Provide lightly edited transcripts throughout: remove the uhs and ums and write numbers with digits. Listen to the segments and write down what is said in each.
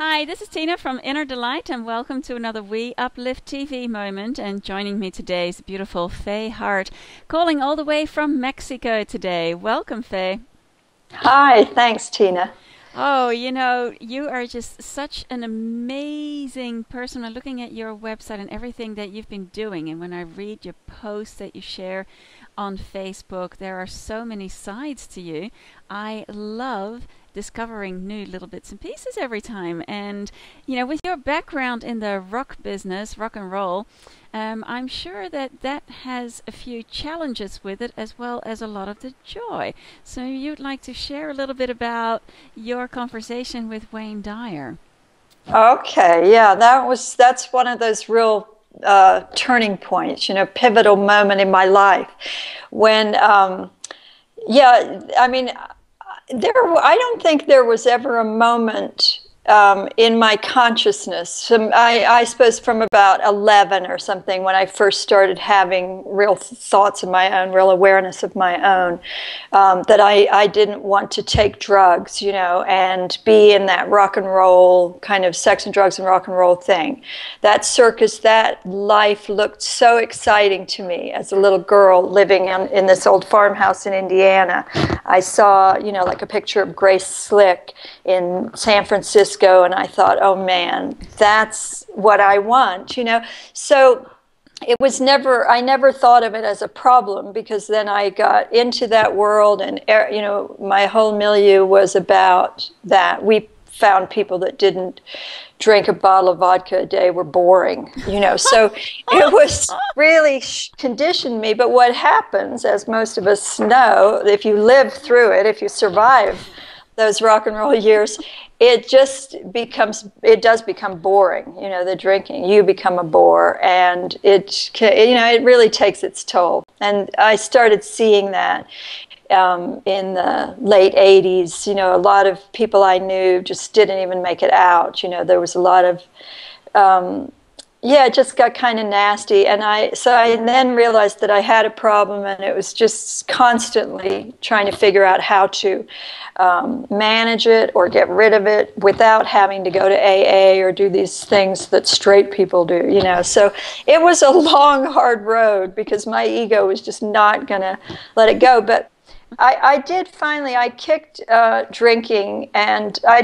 Hi, this is Tina from Inner Delight, and welcome to another We Uplift TV moment. And joining me today is the beautiful Faye Hart, calling all the way from Mexico today. Welcome, Faye. Hi, thanks, Tina. Oh, you are just such an amazing person. I'm looking at your website and everything that you've been doing, and when I read your posts that you share on Facebook, there are so many sides to you. I love discovering new little bits and pieces every time. And, with your background in the rock business, rock and roll, I'm sure that has a few challenges with it as well as a lot of the joy. So you'd like to share a little bit about your conversation with Wayne Dyer. Okay, yeah, that's one of those real turning points, pivotal moment in my life when, I don't think there was ever a moment in my consciousness, I suppose from about 11 or something, when I first started having real thoughts of my own, real awareness of my own, that I didn't want to take drugs, and be in that rock and roll kind of sex and drugs and rock and roll thing. That circus, that life looked so exciting to me as a little girl living in this old farmhouse in Indiana. I saw, like a picture of Grace Slick in San Francisco, and I thought, oh man, that's what I want, So it was I never thought of it as a problem, because then I got into that world, and, my whole milieu was about that. We found people that didn't drink a bottle of vodka a day were boring, so it was really conditioned me. But what happens, as most of us know, if you live through it, if you survive those rock and roll years, it does become boring. The drinking, you become a bore, and it really takes its toll. And I started seeing that in the late 80s. A lot of people I knew just didn't even make it out. There was a lot of it just got kind of nasty, and I then realized that I had a problem, and it was just constantly trying to figure out how to manage it or get rid of it without having to go to AA or do these things that straight people do, So it was a long, hard road, because my ego was just not going to let it go. But I kicked drinking, and I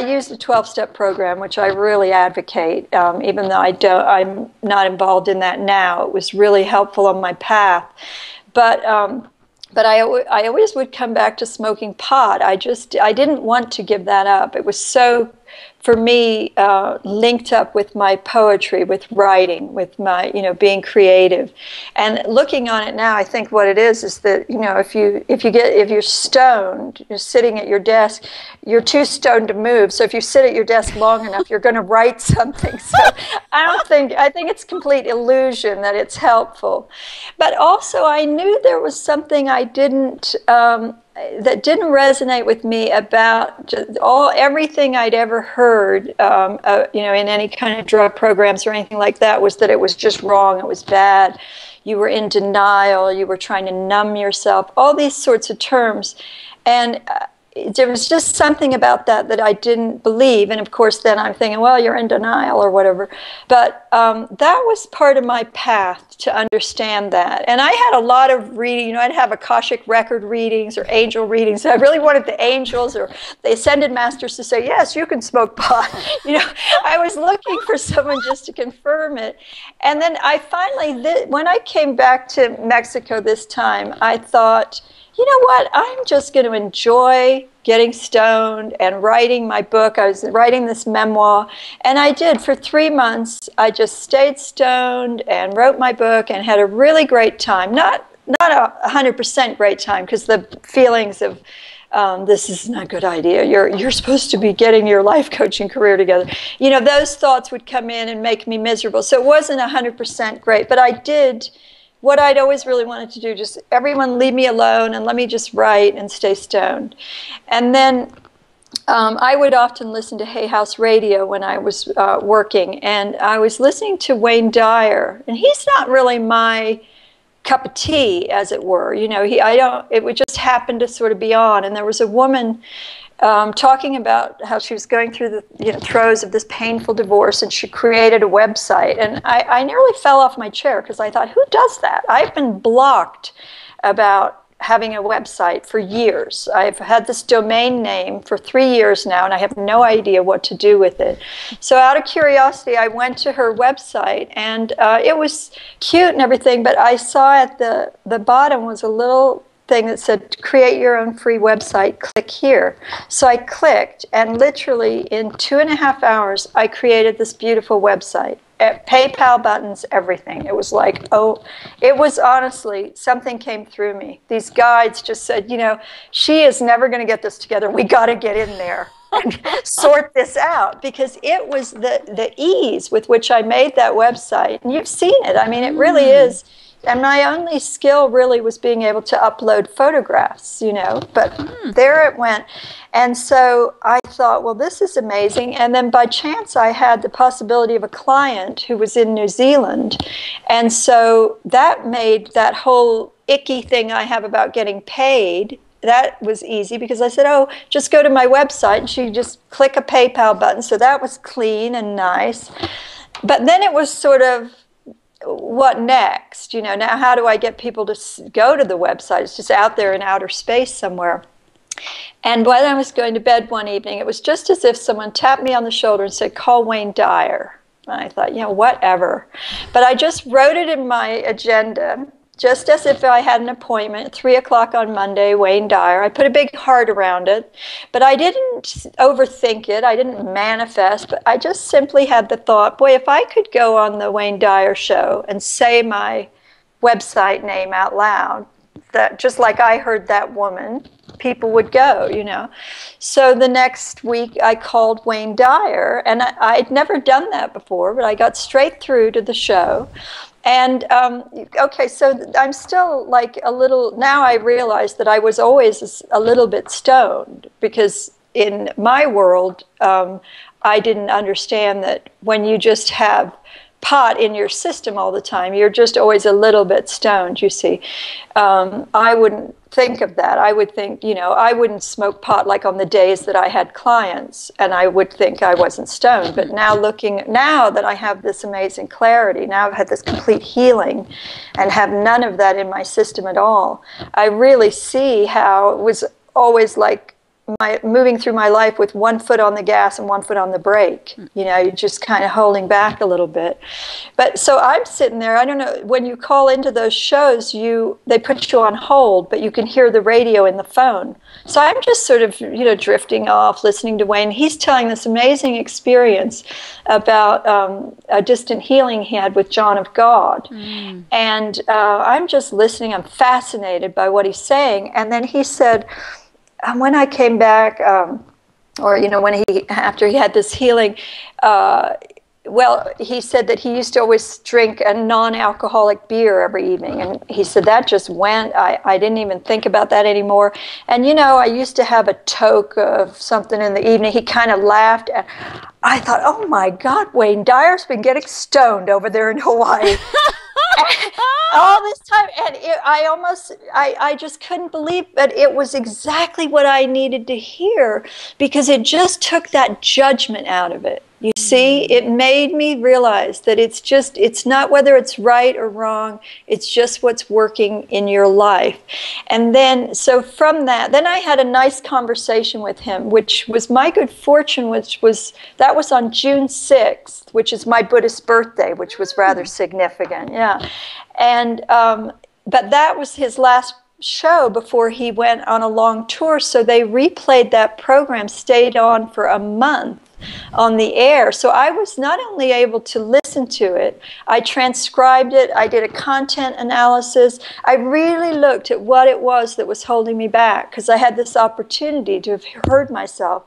used the 12-step program, which I really advocate, even though I'm not involved in that now. It was really helpful on my path. But I always would come back to smoking pot. I didn't want to give that up. It was so, for me, linked up with my poetry, with writing, with my, being creative. And looking on it now, I think what it is that, if you're stoned, you're sitting at your desk, you're too stoned to move. So if you sit at your desk long enough, you're going to write something. So I think it's complete illusion that it's helpful. But also I knew there was something I didn't, that didn't resonate with me about everything I'd ever heard, in any kind of drug programs or anything like that, was that it was just wrong, it was bad, you were in denial, you were trying to numb yourself, all these sorts of terms. And there was just something about that I didn't believe. And of course, then I'm thinking, well, you're in denial or whatever. But that was part of my path to understand that. And I had a lot of reading. I'd have Akashic record readings or angel readings. I really wanted the angels or the ascended masters to say, yes, you can smoke pot. I was looking for someone just to confirm it. And then I finally, when I came back to Mexico this time, I thought, you know what, I'm just going to enjoy getting stoned and writing my book. I was writing this memoir, and I did. For 3 months, I just stayed stoned and wrote my book and had a really great time. Not 100% great time, because the feelings of this is not a good idea. You're supposed to be getting your life coaching career together. Those thoughts would come in and make me miserable. So it wasn't 100% great, but I did what I'd always really wanted to do, just everyone leave me alone and let me just write and stay stoned. And then I would often listen to Hay House Radio when I was working, and I was listening to Wayne Dyer, and he's not really my cup of tea, as it were. It would just happen to sort of be on. And there was a woman talking about how she was going through the throes of this painful divorce, and she created a website. And I nearly fell off my chair because I thought, who does that? I've been blocked about having a website for years. I've had this domain name for 3 years now, and I have no idea what to do with it. So out of curiosity, I went to her website, and it was cute and everything, but I saw at the bottom was a little thing that said, create your own free website, click here. So I clicked, and literally in 2.5 hours, I created this beautiful website. PayPal buttons, everything. It was like, oh, it was honestly, something came through me. These guides just said, she is never going to get this together. We got to get in there and sort this out, because it was the ease with which I made that website. And you've seen it. I mean, it really is. And my only skill really was being able to upload photographs, but there it went. And so I thought, well, this is amazing. And then by chance, I had the possibility of a client who was in New Zealand. And so that made that whole icky thing I have about getting paid, that was easy, because I said, oh, just go to my website. And she just click a PayPal button. So that was clean and nice. But then it was sort of, what next? Now how do I get people to go to the website? It's just out there in outer space somewhere. And when I was going to bed one evening, it was just as if someone tapped me on the shoulder and said, call Wayne Dyer. And I thought, whatever. But I just wrote it in my agenda, just as if I had an appointment at 3 o'clock on Monday, Wayne Dyer. I put a big heart around it, but I didn't overthink it. I didn't manifest, but I just simply had the thought, boy, if I could go on the Wayne Dyer show and say my website name out loud, that just like I heard that woman, people would go, So the next week I called Wayne Dyer, and I'd never done that before, but I got straight through to the show. And, okay, so I'm still like a little, now I realize that I was always a little bit stoned, because in my world, I didn't understand that when you just have pot in your system all the time, you're just always a little bit stoned, you see. I wouldn't think of that. I would think, I wouldn't smoke pot like on the days that I had clients, and I would think I wasn't stoned. But now now that I have this amazing clarity, now I've had this complete healing and have none of that in my system at all, I really see how it was always like moving through my life with one foot on the gas and one foot on the brake. You're just kind of holding back a little bit. But so I'm sitting there, I don't know, when you call into those shows, they put you on hold, but you can hear the radio in the phone. So I'm just sort of, drifting off, listening to Wayne. He's telling this amazing experience about a distant healing he had with John of God. And I'm just listening. I'm fascinated by what he's saying. And then he said, when I came back, when after he had this healing, he said that he used to always drink a non-alcoholic beer every evening. And he said that just went, I didn't even think about that anymore. And, I used to have a toke of something in the evening. He kind of laughed. And I thought, oh, my God, Wayne Dyer's been getting stoned over there in Hawaii. All this time, and I just couldn't believe, but it was exactly what I needed to hear, because it just took that judgment out of it. You see, it made me realize that it's not whether it's right or wrong, it's just what's working in your life. And then, so from that, then I had a nice conversation with him, which was my good fortune, that was on June 6th, which is my Buddhist birthday, which was rather significant, yeah. And, but that was his last show before he went on a long tour, so they replayed that program, stayed on for a month on the air. So I was not only able to listen to it, I transcribed it, I did a content analysis, I really looked at what it was that was holding me back, because I had this opportunity to have heard myself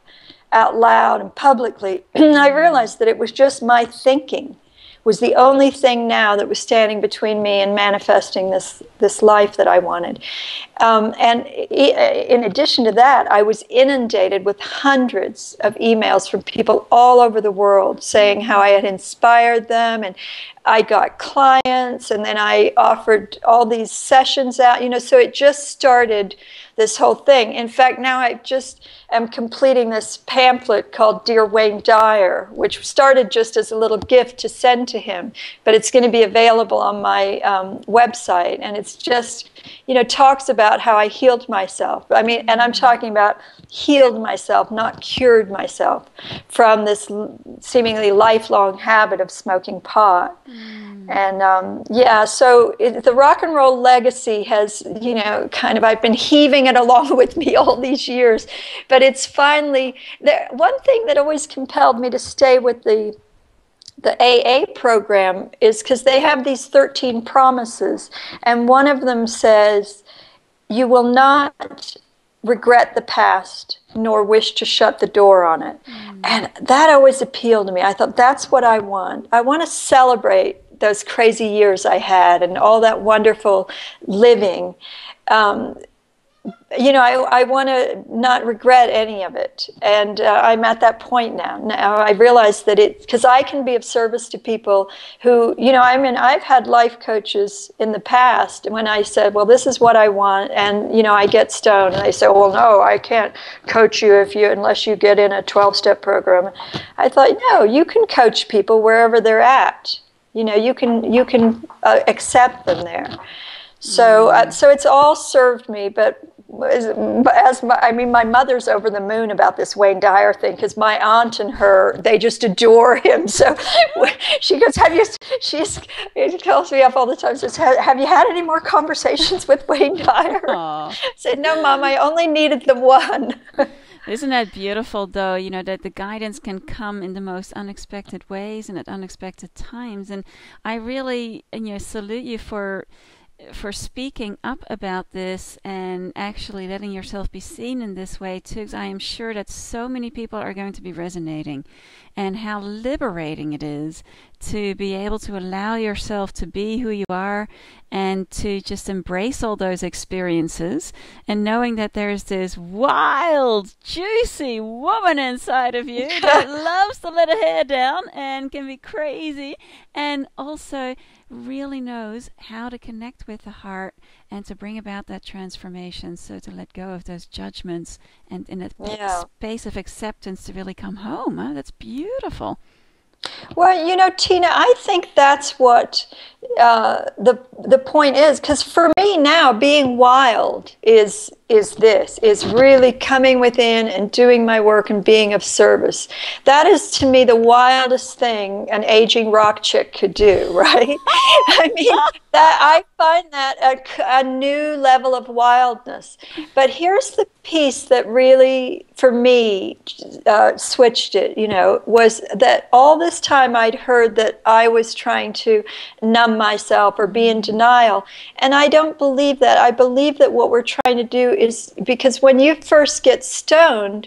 out loud and publicly. I realized that it was just my thinking was the only thing now that was standing between me and manifesting this life that I wanted. And in addition to that, I was inundated with hundreds of emails from people all over the world saying how I had inspired them, and I got clients, and then I offered all these sessions out, so it just started this whole thing. In fact, now I just am completing this pamphlet called Dear Wayne Dyer, which started just as a little gift to send to him, but it's going to be available on my website. And it's just, talks about how I healed myself. I mean, and I'm talking about healed myself, not cured myself, from this seemingly lifelong habit of smoking pot. And so the rock and roll legacy has, I've been heaving it along with me all these years, but it's finally there. One thing that always compelled me to stay with the AA program is because they have these 13 promises, and one of them says, you will not regret the past nor wish to shut the door on it. And that always appealed to me. I thought, that's what I want. I want to celebrate those crazy years I had and all that wonderful living. I want to not regret any of it. And I'm at that point now. Now I realize that because I can be of service to people who, I've had life coaches in the past when I said, well, this is what I want. And, I get stoned. And they say, well, no, I can't coach you unless you get in a 12-step program. I thought, no, you can coach people wherever they're at. You can accept them there. So it's all served me, but my mother's over the moon about this Wayne Dyer thing, because my aunt and her, they just adore him. So she goes, she calls me up all the time, says, have you had any more conversations with Wayne Dyer? I said, no, Mom, I only needed the one. Isn't that beautiful, though, that the guidance can come in the most unexpected ways and at unexpected times. And I really, salute you for speaking up about this and actually letting yourself be seen in this way too, because I am sure that so many people are going to be resonating, and how liberating it is to be able to allow yourself to be who you are and to just embrace all those experiences, and knowing that there's this wild, juicy woman inside of you that loves to let her hair down and can be crazy, and also really knows how to connect with the heart and to bring about that transformation. So to let go of those judgments and in a space of acceptance to really come home. Oh, that's beautiful. Well, Tina, I think that's what the point is, because for me now, being wild is really coming within and doing my work and being of service. That is, to me, the wildest thing an aging rock chick could do, right? I mean, I find that a new level of wildness. But here's the piece that really, for me, switched it, was that all this time I'd heard that I was trying to numb myself or be in denial. And I don't believe that. I believe that what we're trying to do is, because when you first get stoned,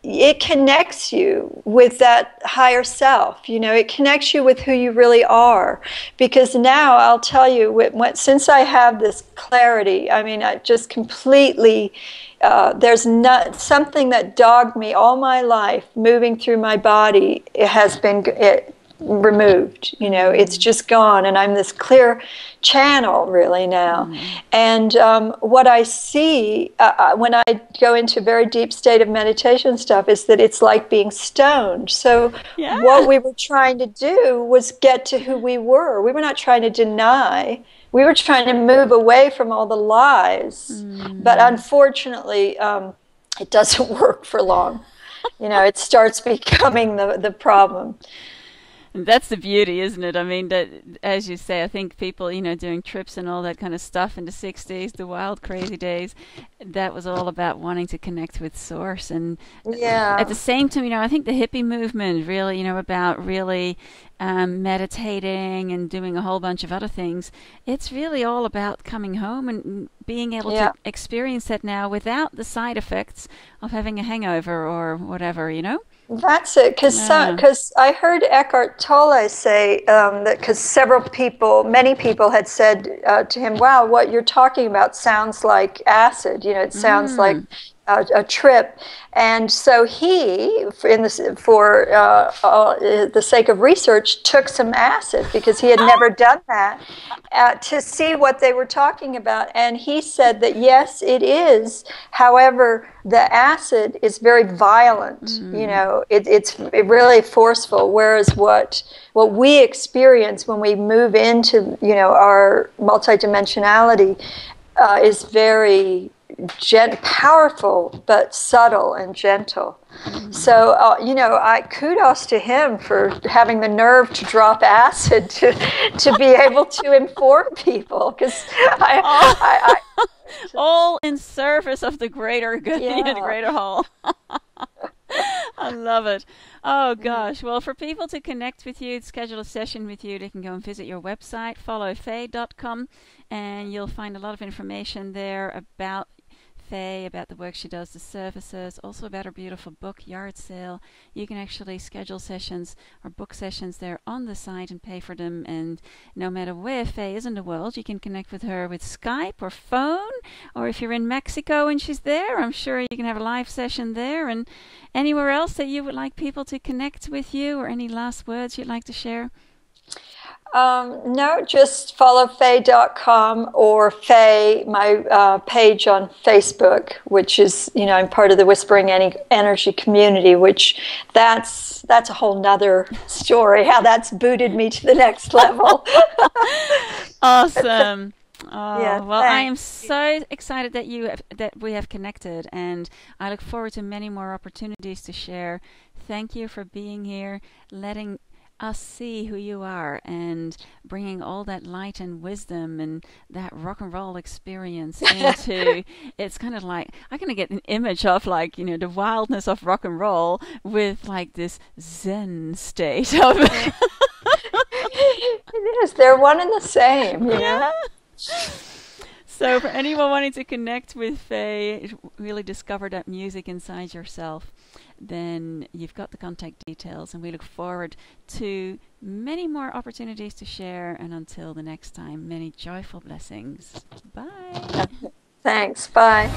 it connects you with that higher self. It connects you with who you really are. Because now I'll tell you, since I have this clarity, I mean, I just completely, there's not something that dogged me all my life moving through my body. It has been removed. It's just gone, and I'm this clear channel really now. And what I see when I go into very deep state of meditation stuff is that it's like being stoned. So what we were trying to do was get to who we were. We were not trying to deny. We were trying to move away from all the lies. But unfortunately, it doesn't work for long. It starts becoming the problem. And that's the beauty, isn't it? I mean, that, as you say, I think people, doing trips and all that kind of stuff in the 60s, the wild, crazy days, that was all about wanting to connect with Source. And at the same time, I think the hippie movement really, about really meditating and doing a whole bunch of other things, it's really all about coming home and being able to experience that now without the side effects of having a hangover or whatever, That's it, because I heard Eckhart Tolle say that, because many people had said to him, wow, what you're talking about sounds like acid, it sounds like a trip, and so he, for the sake of research, took some acid because he had never done that, to see what they were talking about. And he said that yes, it is. However, the acid is very violent. You know, it's really forceful. Whereas what we experience when we move into, you know, our multidimensionality is very powerful, but subtle and gentle. So, you know, kudos to him for having the nerve to drop acid to be able to inform people. Because all in service of the greater good, yeah. the greater whole. I love it. Oh gosh. Well, for people to connect with you, schedule a session with you, they can go and visit your website, followfaye.com, and you'll find a lot of information there about Faye, about the work she does, the services, also about her beautiful book, Yard Sale. You can actually schedule sessions or book sessions there on the site and pay for them. And no matter where Faye is in the world, you can connect with her with Skype or phone. Or if you're in Mexico and she's there, I'm sure you can have a live session there. And anywhere else that you would like people to connect with you, or any last words you'd like to share? No, just follow Faye.com or Faye, my page on Facebook, which is, you know, I'm part of the Whispering Energy community, which that's a whole nother story, how that's booted me to the next level. Awesome. Oh, yeah, well, thanks. I am so excited that we have connected, and I look forward to many more opportunities to share. Thank you for being here, letting us see who you are, and bringing all that light and wisdom and that rock and roll experience into it's kind of like I kind of get an image of, like, you know, the wildness of rock and roll with like this zen state of It is. They're one and the same, you know? So for anyone wanting to connect with Faye, really discover that music inside yourself, then you've got the contact details, and we look forward to many more opportunities to share. And until the next time, many joyful blessings. Bye. Thanks. Bye.